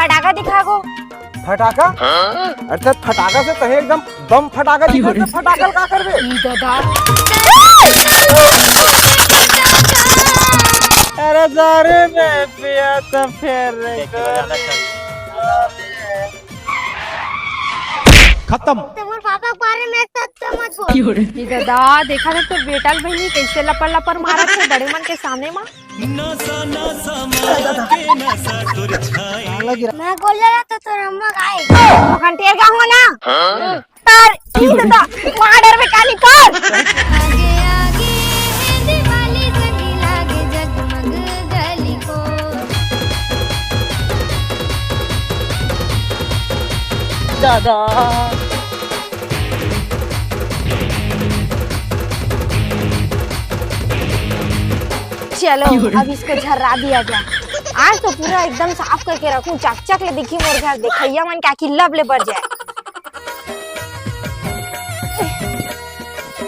फटाका दिखा गो। फटाका? अर्थात फटाका से कहे एकदम बम फटाका दिखा तो फटाका का करबे? ई दादा अरे दारू में पिया तो फिर खत्म। तुम्हारे पापा के बारे में सच मत बोल। ई दादा देखा ना तो बेटा बहनी कैसे लपर लपर मारत है बड़े मन के सामने मां। मैं बोल रहा था तो अम्मा आए घंटे का हो ना पर ई दादा माडर में काली पर आगे आगे दिवाली सनी लागे जगमग गली को। दादा चलो अब इसको झर्रा दिया जाए। आज तो पूरा एकदम साफ करके रखूं, चक ले दिखी मोर घर देखैया मन क्या किल्लब ले बढ़ जाए।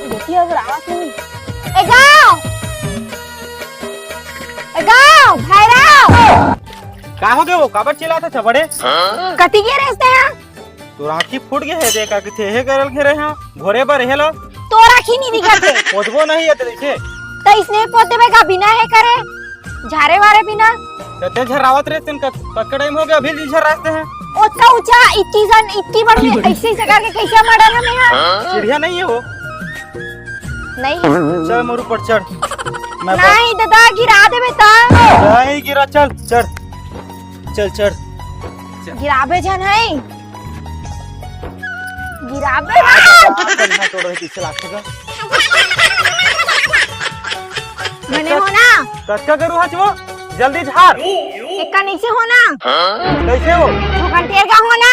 देखिए अब रावत नहीं ए गाँव भैरव का हो गए वो काबर चिल्लाते थे बड़े? कति के रहते हैं तो राखी फूट गए है देखा कि थे हे करल घेरे हां घोरे पर हेलो तो राखी नहीं दिखते पोतबो नहीं है देखे तो इसने पोते में का बिना है करे झारे वारे बिना ते झरावत रहते ककड़े में हो गया अभी झराते हैं। उतना ऊंचा इतनी बड़ी ऐसे से करके कैसे मर्डर हमें है? चिड़िया नहीं है वो। नहीं चल मोर ऊपर चढ़। मैं नहीं दादा गिरा दे बेटा। नहीं गिरा चल चढ़ चल चढ़ गिराबे जन है गिराबे ना तोड़ रही पीछे लाख का मैंने होना कच्चा करू हच वो जल्दी झाड़ एक का नीचे होना कैसे हो तो घंटे का होना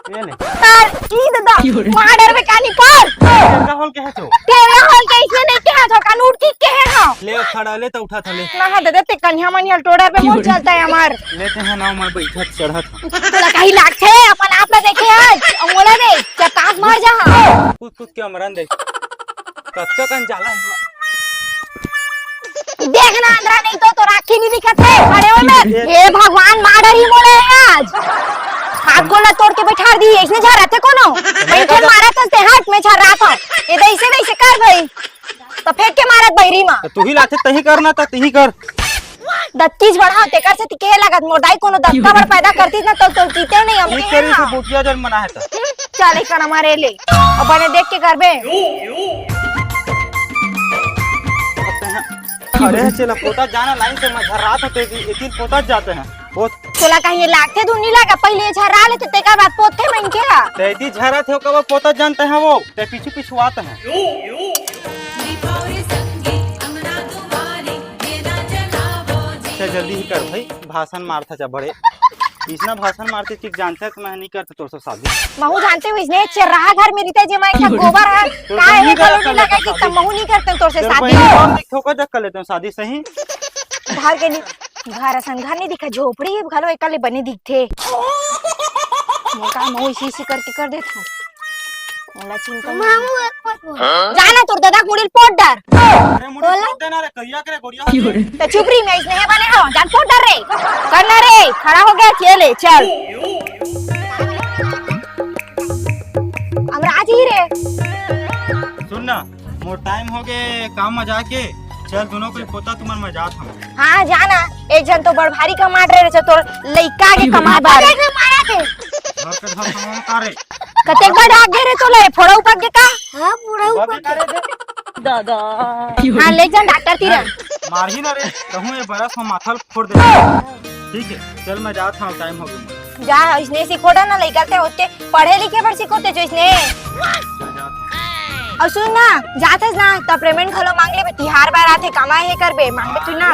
ये नहीं तर ई दादा मर्डर में कानी पर तेरा होल के है तो तेरा होल कैसे नहीं के हाथ का नोट किक के है हां ले खड़ा ले तो उठा था ले ना हा दादा ते कन्या मनियल टोडर पे मोर चलता है हमार लेते हैं ना मैं बैठा चढ़त तोला कहीं लाग छे अपन आप ला देखे आज अंगोला दे क्या तास मार जा कूद कूद के अमरन दे कच्चा कन जाला है देखना अंदर नहीं तो राखी नहीं दिखत है खड़े हो में हे भगवान मर्डर ही मोले है आज हाथ गोला तोड़ के बैठा दी इसने झा रहते कोनो बैठे मारा तो से हाथ में झा रहा था ये वैसे कर भाई तो फेंक के मारत बैरी मां तू ही लाते तही करना था तही कर दत्तीज बढ़ा तेकर से के लागत मोरदाई कोनो दत्ता बड़ पैदा करती ना तो जीते नहीं हम ठीक करी से बुटिया जन मना है त चल कर हमारे ले अब बने देख के करबे अरे चला पोता जाना लाइन से मैं झर्रा था तो एक दिन पोता जाते हैं पोत तोला कहीं लागते तू नहीं लगा पहले झर्रा लेते तेकर बाद पोते में क्या तेती झरा थे कब पोता जानते हैं वो ते पीछे पीछे आते हैं चल जल्दी ही कर भाई भाषण मारता जा बड़े इतना भाषण मारते ठीक जानते है तो मैं नहीं करता तोर से शादी महू जानते हो इसने चरहा घर में रहते जे मैं का गोबर है काय है कलो लगा कि तब महू नहीं करते तोर से शादी हम देख ठोकर जग कर लेते हैं शादी सही घर के नहीं घर असन घर नहीं दिखा झोपड़ी है घरो एकले बने दिखथे मैं का महू इसी करके कर देता मोला चिंता मामू एक बात बोल। जाना तोर दादा कुड़िल पोट डर अरे मुझे पोत देना रे कहिया करे गोड़िया तो चुप रही मैं इसने है बने हो जान पोट डर रे करना रे खड़ा हो गया चले चल अमराज ही रे सुन ना मोर टाइम हो गए काम में जाके चल दोनों को पोता तुम्हार मजाक हम हाँ जाना एक जन तो बड़ भारी कमा रहे छे तोर लइका के कमा बार मारा थे घर के घर सामान करे कतेक बड़ आग रे तो ले फोड़ा ऊपर के का हाँ पूरा बाकी ऊपर करे दे दादा हां ले जा डॉक्टर तीर मार ही ना रे कहूं ये बरस में माथा फोड़ दे ठीक है चल मैं जाता हूं टाइम हो गया जा इसने सिखोड़ा ना लइका ते होते पढ़े लिखे पर सिखोते जो इसने और सुन ना जाते ना तब पेमेंट खलो मांग ले तिहार बार आते कमाए है करबे मांगे तू ना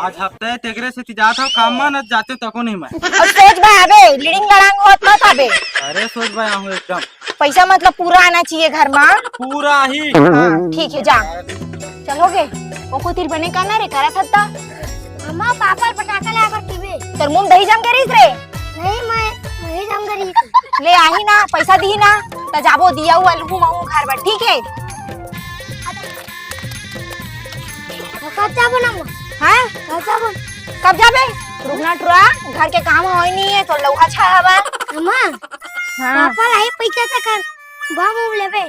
आज हफ्ते तेगरे से जाता हूं काम में न जाते तको नहीं मैं और सोच भाई अबे लीडिंग लड़ांग होत मत अबे अरे सोच भाई हूं एकदम पैसा मतलब पूरा आना चाहिए घर में पूरा ही हाँ ठीक है जा चलोगे वो को तीर बने का ना रे करा थत्ता अम्मा पापा पटाखा ला कर टीवी तर मुंह दही जम करीस रे नहीं मैं जम करी ले आही ना पैसा दी ना त जाबो दिया हुआ लहू माऊ घर पर ठीक है कच्चा बनाऊंगा हां कच्चा बन कब जाबे रुकना टुरा घर के काम होई नहीं है तो लौहा छाया बा। अम्मा हाँ पापा लाई पैसा तक बम उम लेबे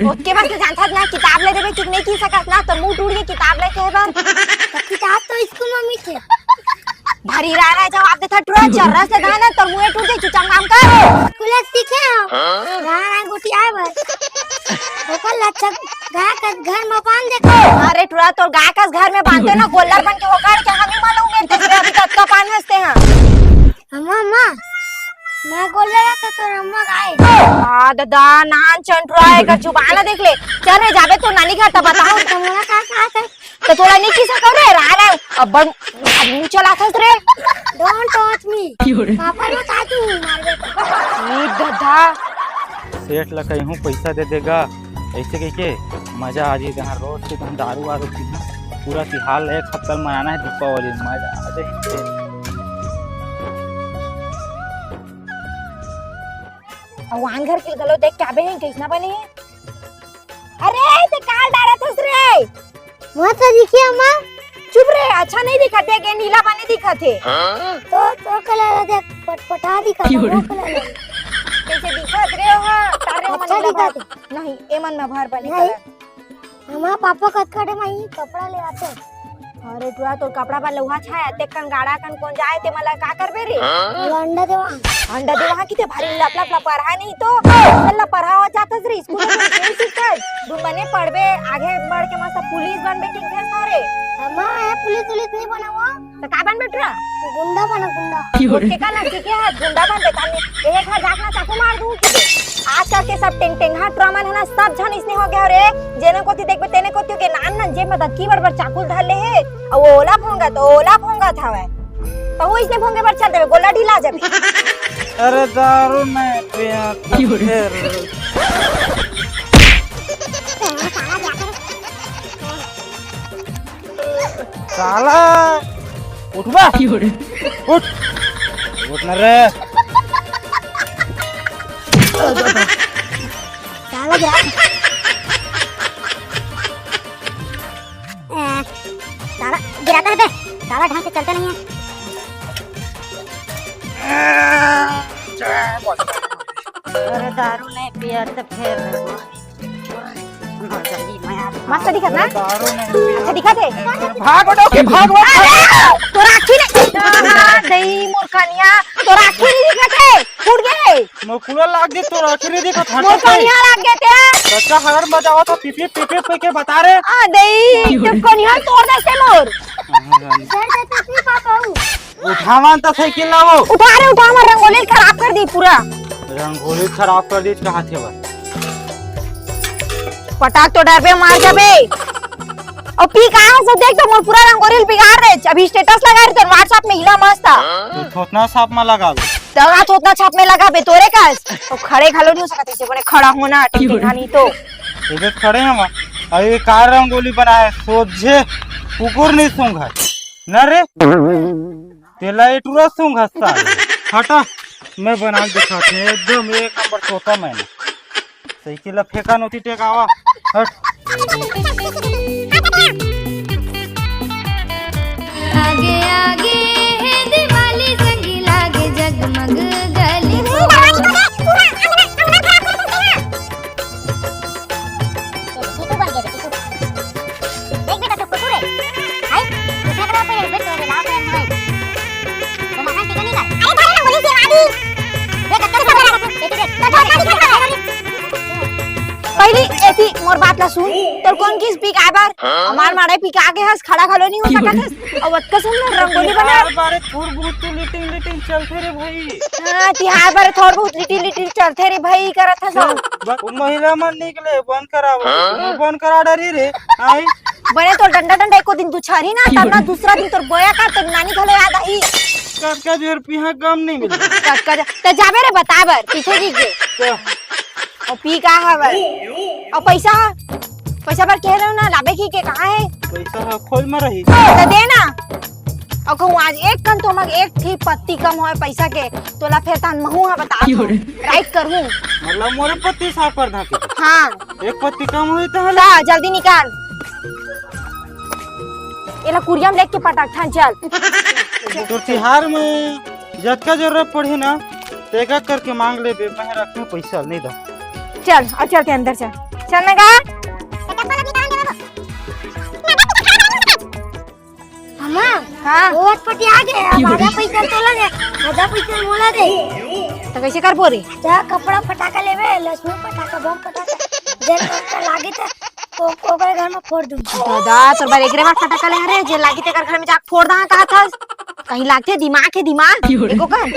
उसके बाद से जानता ना किताब ले देबे कि नहीं की सकत ना तो मुंह टूट के किताब ले के बा। किताब तो स्कूल में मिले भरी रहा जवाब देता टुरा चर्रा से दाना तो मुंह टूट के चुचाम काम कर। स्कूल सीखे हो गाना गुटी आए बस ओकर लच्छा गाय का घर में बांध देखो। अरे टुरा तो गाय का घर में बांधते ना गोल्लर बन के होकर के हम ही मालूम है तेरे अभी तक का पान हंसते हैं। अम्मा अम्मा मैं बोल रहा था तो अम्मा गाय आ दादा नान चंटुरा का जुबान देख ले चल रे जाबे तो नानी घर तब बताओ तुम्हारा का है तो थोड़ा नीचे से कर रे रहा अब बड़ मुंह चला थस रे। डोंट टच मी पापा रो तातू मार दे ई दादा सेठ ला कहीं पैसा दे देगा ऐसे कह के मजा आ जाएगा। रोज से तुम दारू वारू पीना पूरा तिहार एक हफ्ता मनाना है दीपावली मजा आ जाए। भगवान घर के गलो देख क्या बे कैसना बने है। अरे ते काल डारा थस रे मत दिखिए अम्मा चुप रे अच्छा नहीं दिखते के नीला पानी दिखते तो कलर देख पटपटा दिखा वो कलर कैसे दिखत रे हो तारे अच्छा मन दिखत नहीं ए मन में भर बने नहीं अम्मा पापा कटकटे में कपड़ा ले आते अरे टुआ तो कपड़ा पर लोहा छाया ते कन गाड़ा कन कोन जाए ते मला का करबे रे अंडा देवा अंडा देवा की ते भारी लप लप पढ़ा नहीं तो चल पढ़ा हो जाता रे स्कूल में नहीं सीखत तू बने पढ़बे आगे बढ़ के मस्त पुलिस बनबे कि थे सारे। अम्मा मैं पुलिस नहीं बना हुआ तो का बनबे टुआ गुंडा बना गुंडा के का लग के है गुंडा बनबे ताने एक हजार जाकना चाकू मार दूं कि आजकल के सब टेंग टेंगा ड्रामा है ना सब जन इसने हो गया रे जेने कोती देखबे तेने कोती के नान ना जे मत की बार चाकू धर ले है और वो ओला फोंगा तो ओला फोंगा था वे तो वो इसने फोंगे पर चल देबे गोला ढीला जाबे। अरे दारू में पिया साला उठ बा उठ उठ न रे साला जा साला गिराता है बे साला ढंग से चलता नहीं है अरे दारू नहीं पिया तो फिर मस्त दिखत ना दारू में अच्छा दिखत है भाग उठो के भाग तो राखी ने दई मूर्खनिया तो राखी नहीं दिखत है फूट गए मकुला लाग दे तो आखिरी देखो हट मूर्खनिया लग गए थे बच्चा हर बजाओ तो पिपी पिपी पे के बता रे आ दई तो कनिया तोड़ दे से मोर सर देते नहीं पापा उठावन तो साइकिल लाओ उठा हमार रंगोली खराब कर दी पूरा रंगोली खराब कर दी कहां थे बस पटाख तो डर पे मार जाबे और पी कहां से देख तो मोर पूरा रंगोली बिगाड़ रे अभी स्टेटस लगा रहे तो व्हाट्सएप में हिला मस्त तो थोतना साफ में लगा दो दगा थोतना छाप में लगा बे तोरे कास तो खड़े खलो नहीं हो सकते से बने खड़ा होना टिकना नहीं तो इधर खड़े हैं हम अरे कार रंगोली बनाए सोझे कुकुर नहीं सूंघा न रे तेला इटूरा सूंघा हटा मैं बना दिखाते एकदम एक नंबर सोता मैंने साइकिल फेंका नोती टेकावा हट आगे आगे है दिवाली संगी लागे जगमग गली पहली ऐसी मोर बात ला सुन तो कौन की स्पीक आए बार हमार मारे पी के आगे हंस खड़ा खलो नहीं हो सकत और वत का सुन रंगोली बना बार बार थोड़ बहुत तो लिटिंग लिटिंग चलते रे भाई हां तिहार बार थोड़ बहुत लिटिल लिटिल चलते रे भाई करत था सब वो महिला मन निकले बंद कराओ बंद करा डरी रे आई बने तो डंडा डंडा एको दिन तू छरी ना तब ना दूसरा दिन तोर बोया का तो नानी खलो याद आई का जोर पिहा गम नहीं मिले कटकर तो जाबे रे बताबर पीछे जी के और पी का हवर और पैसा पैसा पर कह रहे हो ना लाबे की के कहां है पैसा खोल में रही तो दे ना और कहूं आज एक कन तो मग एक थी पत्ती कम होए पैसा के तोला फिर तान महू हा बता राइट करहूं मतलब मोरे पत्ती साफ कर धाके हां एक पत्ती कम हुई तो ला जल्दी निकाल एला कुरियम लेके पटाख ठान चल तो तिहार में जतका जरूरत पड़ी ना तो एक करके मांग ले बे, मैं रखे पैसा नहीं दो। चल अब चलते अंदर चल। चल ना अम्मा हाँ बहुत पटी आ गए अब आधा पैसा तो लगे आधा पैसा मोला दे तो कैसे कर बोरे? जा कपड़ा फटाका लेवे लक्ष्मी फटाका बम फटाका जेल का लागे तो ओकरे घर में फोड़ दूं। दादा तोर बार एकरे बार फटाका ले रे जे लागी तेकर घर में जाके फोड़ दा कहा था कहीं लागते दिमाग है दिमाग देखो कर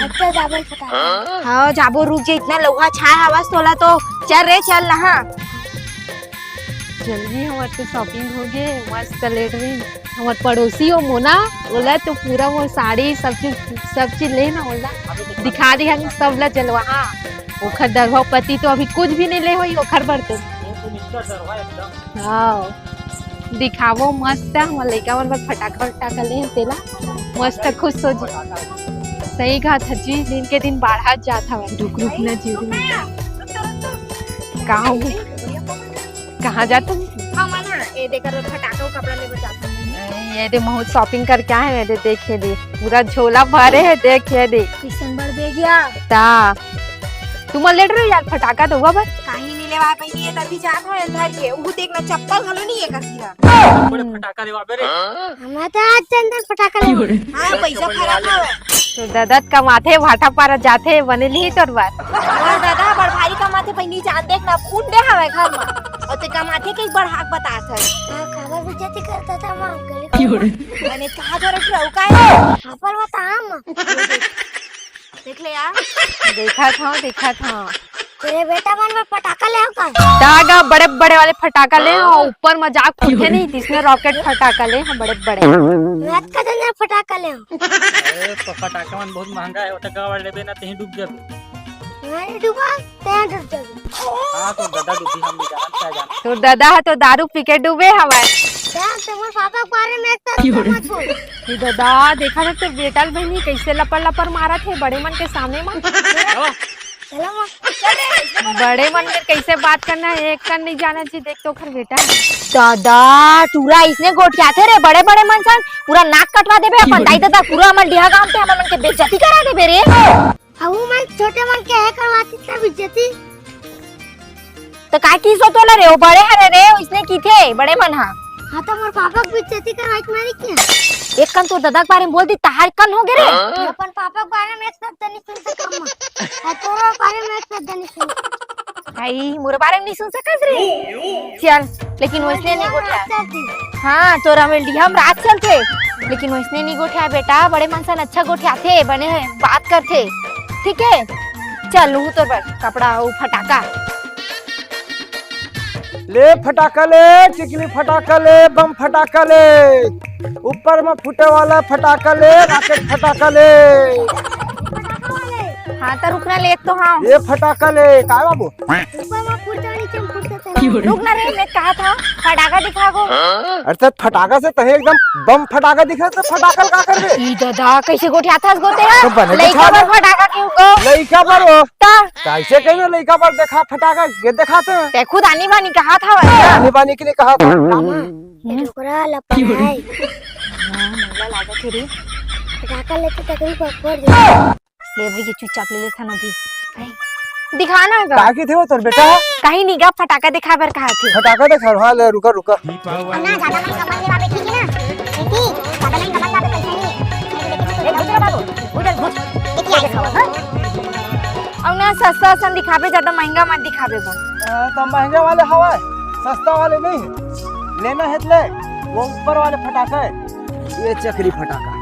अच्छा जाबल फटाका हाँ जाबो रुक जे इतना लौहा छाया आवाज तोला तो चल रे चल ना जल्दी हमार तो शॉपिंग हो गए मस्त लेट रही हमार पड़ोसी हो मोना बोला तो पूरा वो साड़ी सब चीज ले ना बोला दिखा दी हम सब ला चलवा ओखर दरवा पति तो अभी कुछ भी नहीं ले होई ओखर बर्तन हाँ दिखावो मस्त हम लइका मन पर फटाका ले तेला मस्त खुश हो जी सही कहा था जी दिन के दिन बाढ़ा जाता हुआ रुक ना जी कहाँ जाता हाँ मना ये देखकर फटाका कपड़ा ले जाता ये दे बहुत शॉपिंग करके आए हैं देखे दे पूरा झोला भरे है देखे दे किशन बढ़ दे गया ता तुम लेट रहे यार फटाका तो हुआ बस कहीं नहीं लेवा पाई है तभी जात है अंदर के वो देखना चप्पल हलो नहीं है कसीरा बड़े फटाका लेवा बे रे। हम तो आज चंदन फटाका ले हां पैसा खराब है तो ददत का माथे भाटा पारा जाते बनेली तोर बात और दादा बड़ भारी का माथे पहिनी जान देखना फून दे हवे घर में और ते का माथे के बड़ हाक बतात है हां खबर भी जति करता था मां गली मैंने कहा तो रख रहा का है हापल बता हम देख ले यार देखा था तेरे बेटा मन में पटाखा ले का दागा बड़े बड़े वाले फटाका ले और ऊपर मजाक फूटे नहीं जिसमें रॉकेट फटाका ले हम बड़े बड़े रात का दिन फटाखा ले अरे तो फटाका मन बहुत महंगा है ओटा गावड़ लेबे ना तही डूब जाबे। मैं डूबा ते डूब जाबे हां तो दादा डूबी हम भी जान तो दादा है तो दारू पी के डूबे हमारे क्या तुम्हारे पापा के बारे में एक मत बोल ये दादा देखा था तो बेटा बहनी कैसे लपर मारा थे बड़े मन के सामने में चलो मां बड़े मन में कैसे बात करना है एक कर नहीं जाना जी देख तो खर बेटा दादा टूरा इसने गोटिया थे रे बड़े बड़े मनसन पूरा नाक कटवा देबे अपन दाई दादा पूरा हमन डिहा गांव पे हमन के बेइज्जती करा देबे रे हाउ मन छोटे मन के है करवाती सब इज्जती तो का की सो तोला रे ओ बड़े हरे रे इसने की थे बड़े मन हा हां तो मोर पापा की इज्जती करवाई मारी क्या एक कन तो दादा के बारे में बोल दी तहार कन हो गे रे अपन पापा के बारे में एक शब्द नहीं सुन सका मैं तोरा बारे में एक शब्द नहीं सुन भाई मोरे बारे में नहीं सुन सकस रे चल लेकिन वैसने नहीं गोठा हां तोरा में हम रात चलते लेकिन वैसने नहीं गोठा बेटा बड़े मनसन अच्छा गोठा थे बने बात करते ठीक है चल लू तो बस कपड़ा वो फटाका ले फटाका ले चिकनी फटाका ले बम फटाका ले ऊपर में फूटे वाला फटाका ले रॉकेट फटाका ले हाँ तो रुकना ले तो हाँ ये फटाका ले का बाबू ऊपर में फूटता नीचे में फूटता रुकना रे मैं कहा था फटाका दिखा को अरे फटाका से तहे एकदम बम फटाका दिखा तो फटाका का कर दे ई दादा कैसे गोठा था गोते तो बने लइका दिखा पर फटाका क्यों को लइका पर हो ता कैसे कहियो लइका पर देखा फटाका ये दिखाते हैं ते खुद आनी बानी कहा था पानी पानी के लिए कहा था टुकड़ा लपा है मला लागत रे फटाका लेके तकरी पर फोड़ दे ले भाई ये चुपचाप ले लेता ना भी दिखाना का ताकि थे वो तोर बेटा कहीं निगा फटाका दिखा बर कहा थे फटाका देखा हां ले रुका रुका ना ज्यादा मन कमल में बाबे ठीक है ना ठीक ज्यादा मन कमल बाबे पैसा नहीं ए घुस बाबू उधर घुस देखिए दिखाओ हां अब ना सस्ता सन दिखावे ज्यादा महंगा मत दिखावे वो तो महंगे वाले हवा है सस्ता वाले नहीं लेना है ले वो ऊपर वाले फटाका है ये चक्री फटाका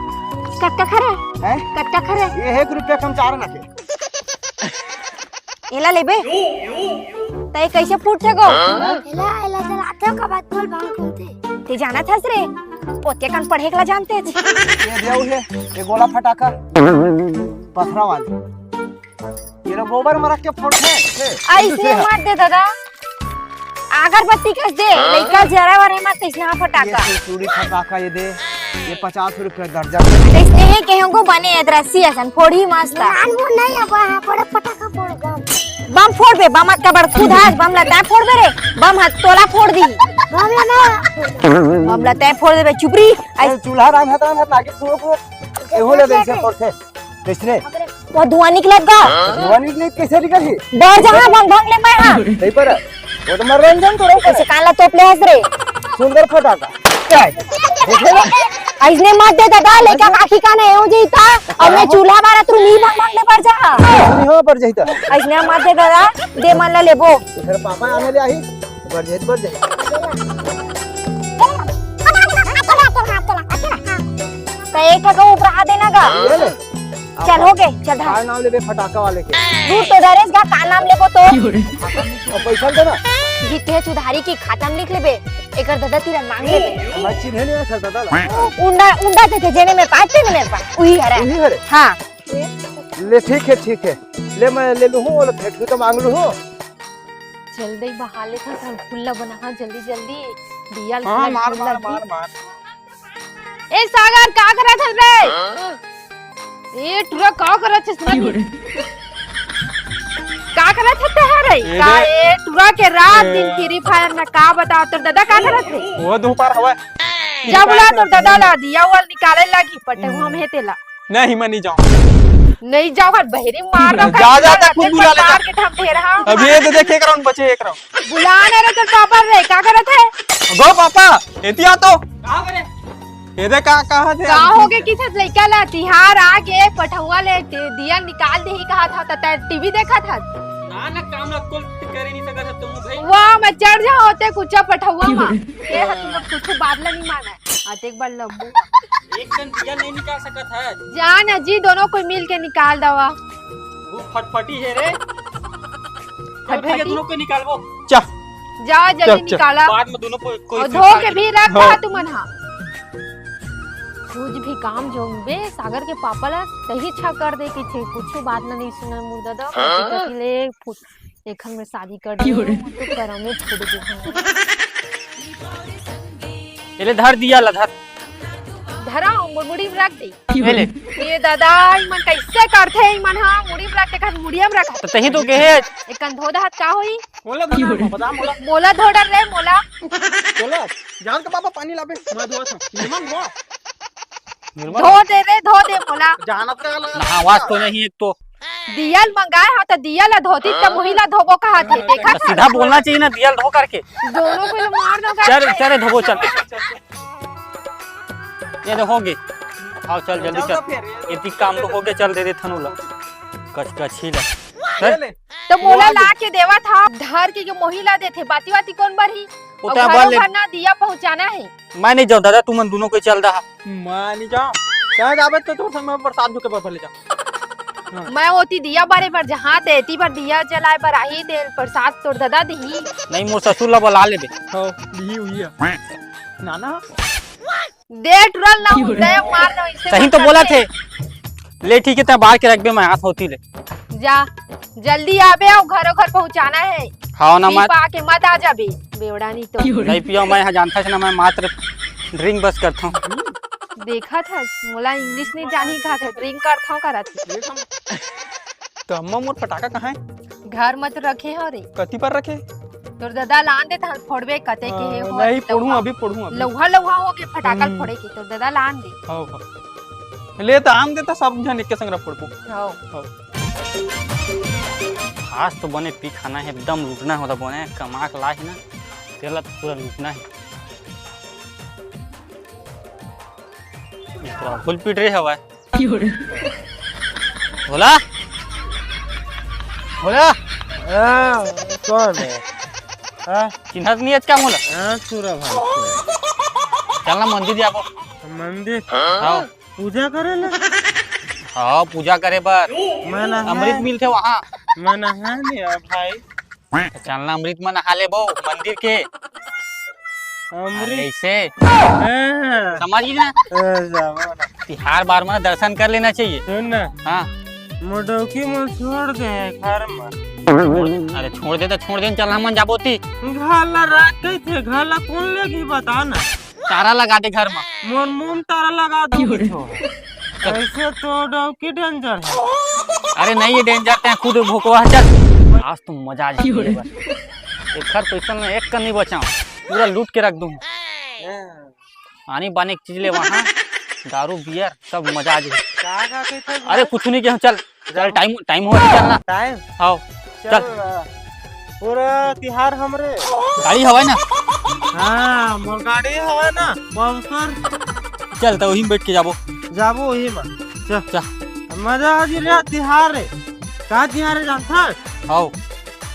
कट्टा खरे है कट्टा खरे ये 1 रुपया कम चार ना के एला लेबे तय कैसे फूट थे गो एला एला चलाते का बात बोल भाग घूमते ते जाना था रे पोते कन पढ़े के जानते थे ये देव है ये गोला फटाका पथरा वाले ये लो गोबर में रख के फोड़ते हैं ऐसे मार दे दादा अगरबत्ती खस दे लइका जरा वारे मत इसना फटाका ये चूड़ी फटाका ये दे ये 50 रुपया दर्जन। इसने हे केहू को बने रस्सी असन फोड़ी मस्त नान वो नहीं अब बड़ा पटाखा फोड़ बम। बम फोड़ दे बम का बड़ खुदास बम लता फोड़ दे रे बम हाथ तोला फोड़ दी बम ना बम लता फोड़ दे बे चुपरी अरे चूल्हा राम हता ना नागे को एहो ले देसे पड़थे किसने वो धुआं निकलत गा धुआं निकले कैसे निकली डर जहां बम भंग ले मैं हां नहीं पर वो तो मनोरंजन तो रहो ऐसे काला तोपले हंस रे सुंदर फटाका क्या है देखे ना ऐसने मत दे दादा लेका काकी का ने हो जईता अब मैं चूल्हा बारा तू नी भंग भंग ले पर जा नहीं हो पर जहिता ऐसने मत दे दादा दे मन ला लेबो फिर पापा आने ले आई बढ़ जाए तो एक का ऊपर हाथ देना गा ले ले चल हो गए चल काय नाम ले फटाका वाले के दूर तो दरेस गा का नाम लेबो तो और पैसा देना जीते सुधारी की खाता में लिख लेबे एकर दादा तीरन मांग लेबे मैं चिन्ह नहीं खाता दादा उंडा उंडा ते जेने में पाते ने मेरे पास वही है यही है हां ले ठीक है ले मैं ले लूं और भेट तो मांग लूं जल्दी बहा ले था सब खुला बना जल्दी जल्दी दिया हां मार ए सागर का करत है रे ए ट्रक का करत है सुन का करत है रे का ए ट्रक के रात दिन फ्री फायर में का बताओ तोर दादा का करत है वो दोपहर हवा जा बुला तोर दादा ला दिया वाल निकाले लगी पटे हम हेतेला नहीं मैं नहीं जाऊं नहीं जाओ हर बहरी मार दो जा खुद बुला ले मार के ठम दे रहा अभी ये तो देखे कराउन बचे एक राउंड बुलाने रे तो पापा रे का करत है गो पापा एतिया तो का करे ये दे का कहा थे का हो गए किसे लइका ला तिहार आ के पठुआ ले दिया निकाल दे ही कहा था त टीवी देखा था ना काम ना कुल करे नहीं सकत तुम भाई वाह मैं चढ़ जा होते कुछ पठुआ में ये तुम कुछ बादला नहीं माना आज एक बार लब्बू एक दिन दिया नहीं निकाल सकत है जान जी दोनों को मिल के निकाल दवा वो फटफटी है रे फटफटी? के दोनों को निकालबो जा जल्दी निकाला बाद में दोनों को कोई और धो के भी रख दा तुमन हा कुछ भी काम जो बे सागर के पापा ला सही छा कर दे कि थे कुछ बात ना नहीं सुना मुर्दा दा कि ले एकन में शादी कर दे तो करो में छोड़ दे एले धर दिया ला धर धरा मुड़ी में रख दे एले ये दादा मन कैसे करथे मन हा मुड़ी में रख के खाली मुड़िया में रख तो तही तो के है एकन धो दा का होई बोला बता मोला मोला धोडर रे मोला बोला जान का पापा पानी लाबे मैं धोआ था निमन धोआ धो दे मोला जानत का लगा आवाज तो नहीं एक तो दियल मंगाए हा तो दियल धोती त मोहिला धोबो कहा थे देखा था सीधा बोलना चाहिए ना दिया धो करके दोनों को मार दो चल चल धोबो चल ये तो हो गए आओ चल जल्दी चल इतनी काम तो हो गए चल दे थनुला कच कछी ला तो मोला ला के देवा था धर के मोहिला देथे बाती बाती कौन बारी उता और बाले घरों ना दिया पहुंचाना है मैं नहीं जाऊं दादा तुम दोनों को चल रहा मैं नहीं जाऊं क्या जाबे तो समय बरसात के पर ले जा मैं होती दिया बारे पर जहाँ देती पर दिया जलाए पर आई दे प्रसाद तोड़ दादा दी नहीं मोर ससुर ला बुला लेबे हो दी हुई है नाना दे टुरल ना दे मार दो इसे सही तो बोला थे ले ठीक है बाहर के रख बे मैं हाथ होती ले जा जल्दी आबे और घरों घर पहुंचाना है हाँ ना मत के मत आ जाबे बेवड़ा नहीं तो नहीं पियो मैं यहाँ जानता ना मैं मात्र ड्रिंक बस करता हूँ देखा था मोला इंग्लिश नहीं जानी कहा था ड्रिंक करता हूँ करा थी तो अम्मा मोर पटाखा कहाँ है घर मत रखे हो रे कति पर रखे तोर दादा लान दे था फोड़बे कते के हे हो नहीं पढ़ूं अभी लौहा लौहा हो के फटाकल फोड़े के तोर दादा लान दे हो ले तो आम देता सब जन एक संग फोड़बो हो आज तो बने पी खाना है एकदम लूटना होता बने कमा के ला है ना तेला तो पूरा लूटना है फुल पीट रही हवा बोला बोला कौन है चिन्हत नहीं है क्या बोला सूरा भाई चलना मंदिर जाबो मंदिर हाँ पूजा करे ले हाँ पूजा करे पर मैं नहा अमृत मिलते वहाँ मैं नहा लिया भाई चलना अमृत में नहा ले बो मंदिर के अमृत ऐसे हाँ, समझ गई ना जाओ ना। तिहार बार में दर्शन कर लेना चाहिए सुन ना हाँ मोडौकी में छोड़ दे घर में अरे छोड़ दे तो छोड़ दे चल हम जाबोती घाला रखे थे घाला कौन लेगी बता ना तारा लगा दे घर में। मोर मुंह तारा लगा दो किछो। कैसे तो डौकी डेंजर है। अरे नहीं ये डेंजर ते खुद भोकवा चल। आज तुम मजा आ जाएगी एक खर पैसा में एक का नहीं बचाऊं, पूरा लूट के रख दूं। आने बाने की चीज ले वहाँ, दारू बियर सब मजा आ जाए। अरे कुछ नहीं किया, चल चल टाइम हो रहा, चलना टाइम आओ चल। पूरा तिहार हमरे गाड़ी हवा ना। हाँ मोर गाड़ी हवा ना बाउंसर। चल तो वहीं बैठ के जाबो वही में चल चल। मजा आ जी तिहार है। का तिहार है जानता है? आओ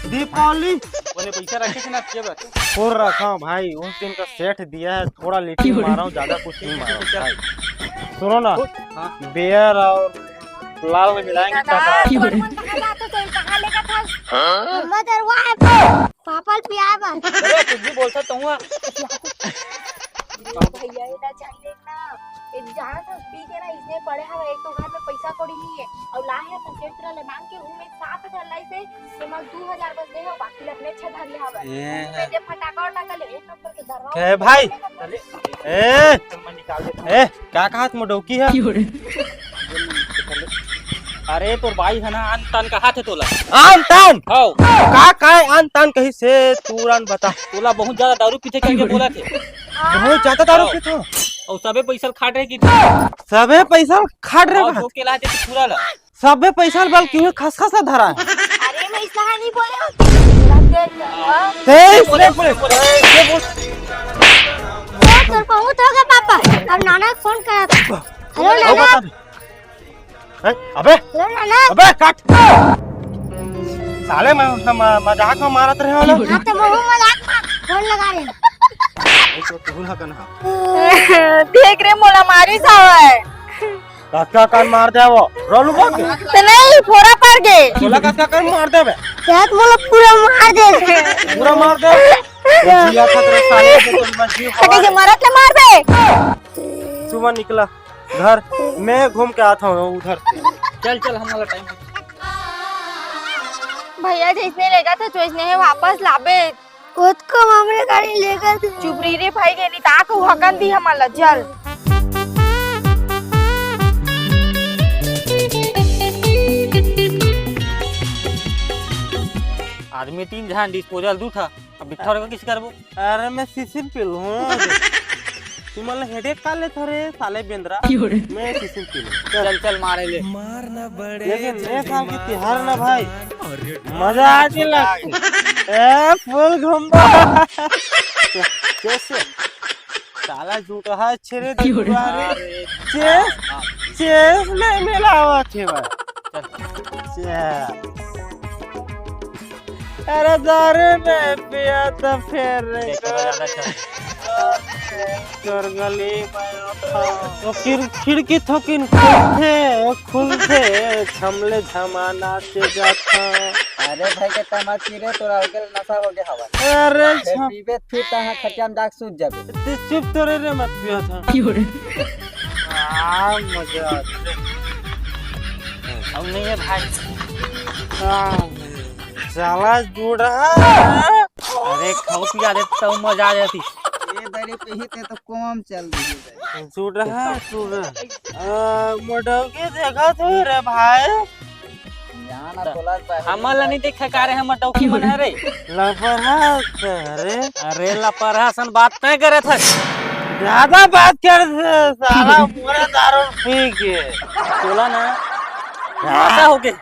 दीपावली। बोले पैसा रखे थे ना जेब और रखा हूँ भाई, उस दिन का सेट दिया है, थोड़ा लिट्टी मारा हूँ, ज्यादा कुछ नहीं मारा हूँ भाई। सुनो ना, बियर और लाल में मिलाएंगे पापा पिया बा। कुछ भी बोलता तो हूँ। भैया इधर चाहिए ना, जाना था पी के ना इसने पड़े हवा। एक तो घर में पैसा कौड़ी नहीं है और ला है तो सेट ले मांग के रूम में 7,000 लाई से तो मैं 2,000 बस दे हो, बाकी अपने 6 धर ले हवा। मैं जे फटाका उटाका ले एक नंबर के दरवाजा ए भाई ए क्या कहा तुम डौकी है? अरे तो भाई है ना आन तान का हाथ है तोला। आन तान आओ का आन तान कहीं से तुरंत बता। तोला बहुत ज्यादा दारू पीते करके बोला थे बहुत ज्यादा दारू पीते हो और सबे पैसा खाट रहे की सबे पैसा खाट रहे और के ला देते पूरा ला सबे पैसा बल क्यों खस खस धरा है। अरे मैं इसका नहीं बोले तो बहुत हो गया पापा। अब नाना को फोन करा था। हेलो नाना। अबे हेलो नाना। अबे काट साले मजाक में मारत रहे हो ना। हाँ तो मुंह मजाक फोन लगा रहे हैं। देख रे मोला मारी सावे कसका कान मार दे वो रोलू बाग तो नहीं फोड़ा पड़ गए। बोला कसका कान मार दे बे रात मोला पूरा मार दे। पूरा मार दे जिया खतरे साले के तुम मछली कटे से मरत ले मार दे। सुबह निकला घर मैं घूम के आता हूँ उधर। चल चल हमारा टाइम भैया जिसने ले गया था जो इसने है वापस लाबे खुद को हमरे गाड़ी लेकर दे। चुप रही रे भाई के नीता को हकन दी हमारा चल। आदमी 3 जहां डिस्पोजल दू था अब बिठा रखा किसी करबो। अरे मैं सिसिल पिल हूँ तू मतलब हेडेक का ले थोड़े साले बेंद्रा मैं सिसिल पिल चल चल मारे ले लेकिन नए साल की तिहार ना भाई मजा आ गया ए फुल घुमा कैसे साला झूठा है छेरे दीवारे चेस नहीं मिला हुआ थे भाई। अरे दारू में पिया तो फिर चोर गली तो खिड़की थोकिन खुलते झमले झमाना से जाता। अरे भाई के तमा चिरे तोरा हो गेल नशा हो गया हवा। अरे पीबे फिर तहां खटिया में जाग सूत जाबे। चुप तो रे मत पिया था मजा अब नहीं है भाई साला जुड़ा। अरे खाओ पिया दे तो मजा आ जाती। ये दरी पे ही ते तो कम चल रही है। जुड़ा मोटोगे देखा तो रे भाई जाना तोला पे हमला नहीं देखा का रे हम डौकी मन है रे लापरवाह रे। अरे लापरवाह बात नहीं करे था ज्यादा बात कर साला पूरा दारू पी के तोला ना ऐसा हो गया।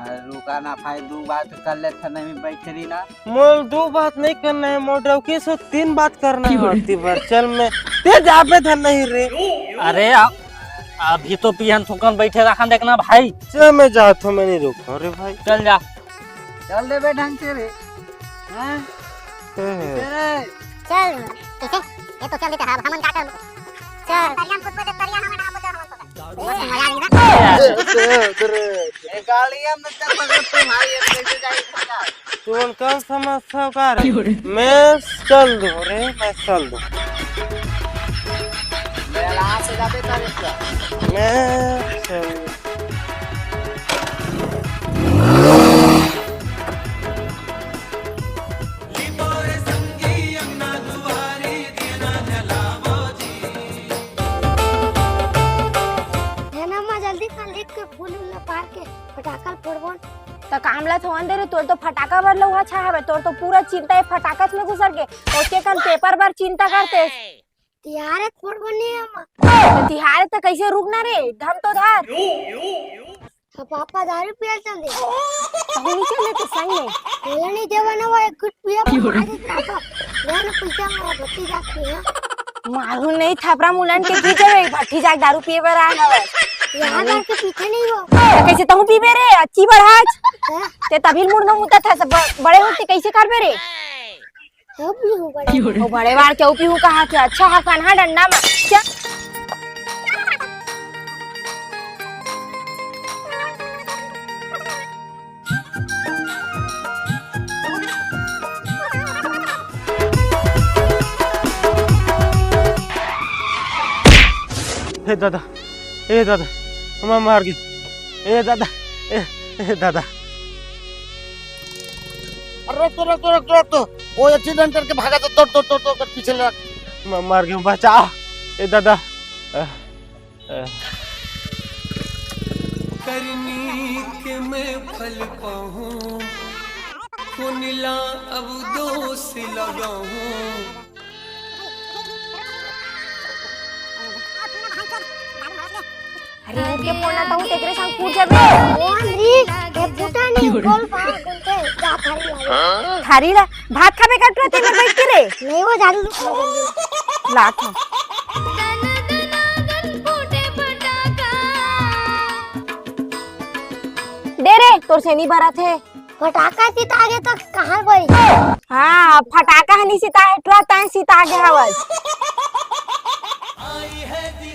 रुका ना भाई 2 बात कर ले थाने में बैठरी ना। मोल 2 बात नहीं करना है मोटो के सो 3 बात करना है होती बार चल में ते जाबे था नहीं रे। अरे अभी तो पिहन थुकन बैठे रखा देखना भाई। चल मैं जाता हूँ मैं नहीं रुका रे भाई। चल जा चल दे बे ढंग से रे। हां चल ये तो चल देता है हमन का कर चल तरियान कुछ पे तरियान हमन हम ए गाड़िया में चल पकड़ तो भाई ये कैसे जाएगा। तू कौन समझता का रे मैं चल दूं रे मैं चल दूं मेरा से जाबे तारे मैं चल फटाका फोड़बो तो कामला थोन दे रे तोर तो फटाका बर लौहा छा हवे तोर तो पूरा चिंता है फटाकस में घुसर के ओके कन पेपर बार चिंता करते तिहारे फोड़बो नहीं हम। तो तिहार तो कैसे रुकना रे धम तो धार तो पापा दारू पियल चल दे कहूं नहीं चले तो संग में बोला नहीं देवा ना वो एक गुट पिया पापा ले ना पैसा मेरा बत्ती जाती है मारू नहीं थपरा मुलन के की जावे भट्टी जाग दारू पिए बर आन हवे यहाँ घर के पीछे नहीं हो तो कैसे तहु पीबे रे अच्छी बढ़ाज ते तभी मुड़नो मुता था सब बड़े होते कैसे करबे रे सब भी हो बड़ा ओ बड़े बार क्यों पीहू कहा के अच्छा हा कान्हा डंडा में चल हे दादा हम मार गई ए दादा अरे तो वो एक्सीडेंट करके भागा तो तोड़ कर पीछे लगा मार गई बचाओ ए दादा करनी के मैं फल पाऊं खुनिला अब दोष लगाऊं अरे उनके पोना तहु तेरे संग कूद जाबे कौन री ये फुटा नहीं बोल पा बोलते जा थारी लागे थारी ला भात खाबे काट रहते में बैठ के रे नहीं वो दारू लात हो दे रे तोर से नहीं भरा थे फटाका सीता आगे तो कहाँ गई हाँ फटाका हनी सीता है ट्रा तान सीता आगे हवस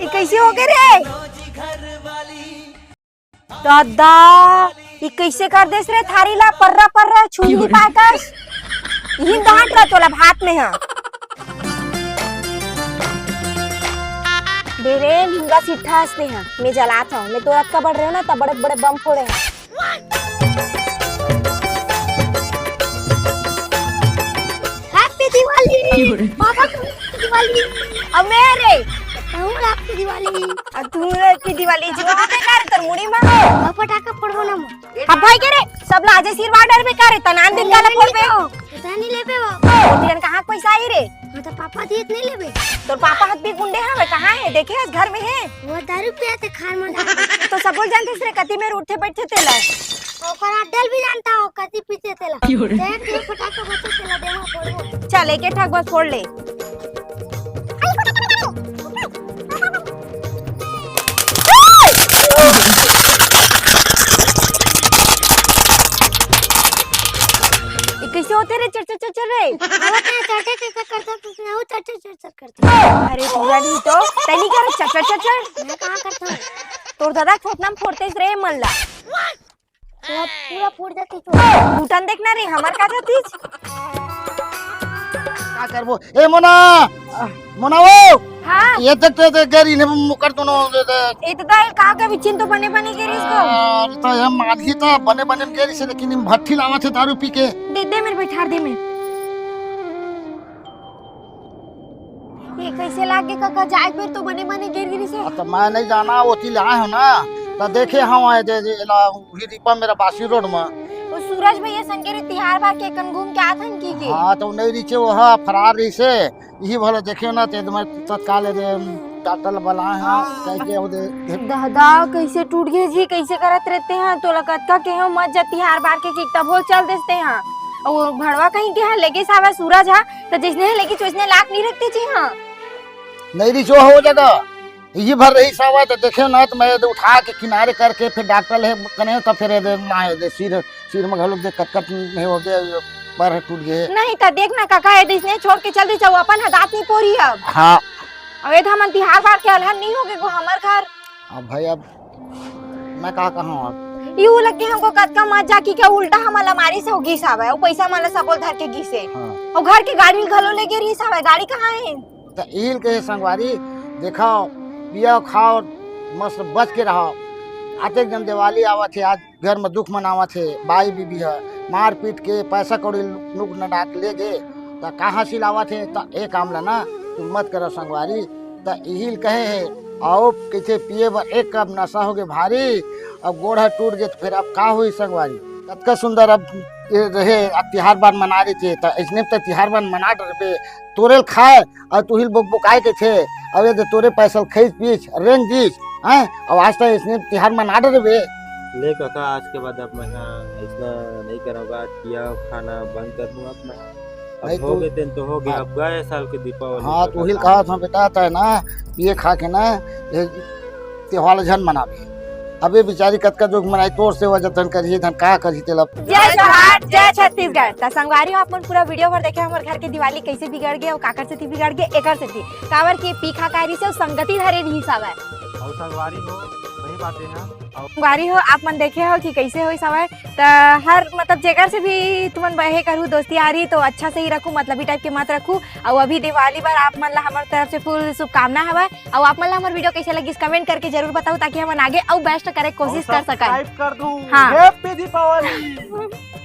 ये कैसे हो गए रे दादा ये कैसे कर देस रे थारी ला पर्रा छुई पाकस यही डांट रहा तोला भात में हां दे रे लिंगा सिट्ठा हंसते हैं मैं जलाता हूँ मैं तो रात का बढ़ रहे हो ना तब बड़े बड़े बम फोड़े हैं हैप्पी दिवाली पापा दिवाली अब मेरे हैप्पी दिवाली तू की दिवाली जो बेकार तर मुड़ी में फटाका फोड़बो ना अब भाई के रे सब लाजे सिर वाडर बेकार है तनान दिन काला फोड़बे हो पता नहीं लेबे वो ओतियन कहां पैसा आई रे तो पापा दीत नहीं लेबे तोर पापा हाथ भी गुंडे हवे कहां है देखे आज घर में है वो दारू पिया थे खान में तो सब बोल जानते रे कति में उठे बैठे तेला ओकर अड्डल भी जानता हो कति पीछे तेला देख के फटाका बचे तेला देवा फोड़बो चल एक ठक बस फोड़ ले कैसे होते रे चट रे करता अरे पूरा नहीं तो तनी कर चट मैं कहाँ करता हूँ तोर दादा खोपना में फोड़ते रे मल्ला पूरा फोड़ देती भूटान देखना रे हमार का जातीज क्या करबो ए मोना वो हाँ ये तक तो गरी ने मुकर दोनो ये तो का विचिन तो बने के रिस तो हम आधी तो बने गरी से लेकिन भट्ठी लावा थे दारू पी के दे मेरे बैठा दे मैं ये कैसे लागे काका जाए फिर तो बने गिर से तो मैं नहीं जाना वो तिल आए हो ना तो देखे हम आए दे दीपा मेरा बासी रोड में वो सूरज भैया संगे तिहार बा के कन घूम के आथन की के हां तो नहीं रीचे वो है फरार रही से यही भले देखियो ना ते मैं तत्काल दे डॉक्टर बुला है कैसे वो दे दादा कैसे टूट गए जी कैसे करत रहते हैं तो लगत का के हम मत जा तिहार बार के कितना बोल चल देते हैं और वो भड़वा कहीं के हां लेके सावा सूरज है तो जिसने लेके चोसने लाख नहीं रखते जी हां नहीं रीचो हो जगह ये भर रही सावा तो देखे ना तो मैं उठा के किनारे करके फिर डॉक्टर है कने तो फिर दे सिर में घलोक दे कटकट में हो गया पर टूट गए नहीं तो देखना काका है इसने छोड़ के चल दे जाओ अपन हदात नहीं पोरी अब हां अबे तो हम तिहार बार के अलहन नहीं होगे को हमार घर अब भाई अब मैं कहां अब यू लग के हमको कद का मत जा की क्या उल्टा हम अलमारी से होगी सावा वो पैसा माला सबोल धर के घिसे हां और घर के गाड़ी घलो लेके रही सावा गाड़ी कहां है तो ईल के संगवारी देखो पिया खाओ मस्त बच के रहो आते जन दिवाली आवा थे आज घर में दुख मनावा थे भाई बीबी है मार पीट के पैसा कौड़ी नुक नडाक ले गए तो कहाँ से लावा थे तो एक काम ना तू मत करो संगवारी तो यही कहे है आओ कैसे पिए बर एक कप नशा हो गए भारी, अब गोड़ हाथ टूट गए तो फिर अब का हुई संगवारी। कतका सुंदर अब ये रहे, अब तिहार बार मना रहे थे तो इसने तो तिहार बार मना रहे तोरे खाए और तू ही बुकाए के थे, अब ये तोरे पैसा खींच पीछ रेंग दीच हैं, अब आज तक इसने तिहार मना रहे। ले काका आज के बाद अब मैं ऐसा नहीं करूँगा, किया खाना बंद कर दूंगा अपना। नहीं अब हो गए दिन तो हो गया, अब गए साल के दीपावली। हाँ तू ही कहा था बेटा था ना पिए खा के ना ये त्योहार झन मनावे, अब ये बेचारी कतका दुख मनाई तोर से वजह धन करी धन का करी तेला। जय जोहार जय छत्तीसगढ़। त संगवारी हो अपन पूरा वीडियो भर देखे हमर घर के दिवाली कैसे बिगड़ गए और काकर से थी बिगड़ गए एकर से थी कावर के पीखा कारी से संगति धरे नहीं सब है। और संगवारी हो वही बातें हैं। संगवारी हो आप मन देखे हो कि कैसे हो सब है, त हर मतलब जेकर से भी तुमन बहे करू दोस्ती आ रही तो अच्छा से ही रखू, मतलब टाइप के मत रखू। और अभी दिवाली पर आप मन ला हमारे तरफ से फुल शुभकामना हवा। और आप मन ला हमारे वीडियो कैसे लगी कमेंट करके जरूर बताओ ताकि हम आगे और बेस्ट करे कोशिश कर सकें। कर दूं। हाँ। हैप्पी दीपावली।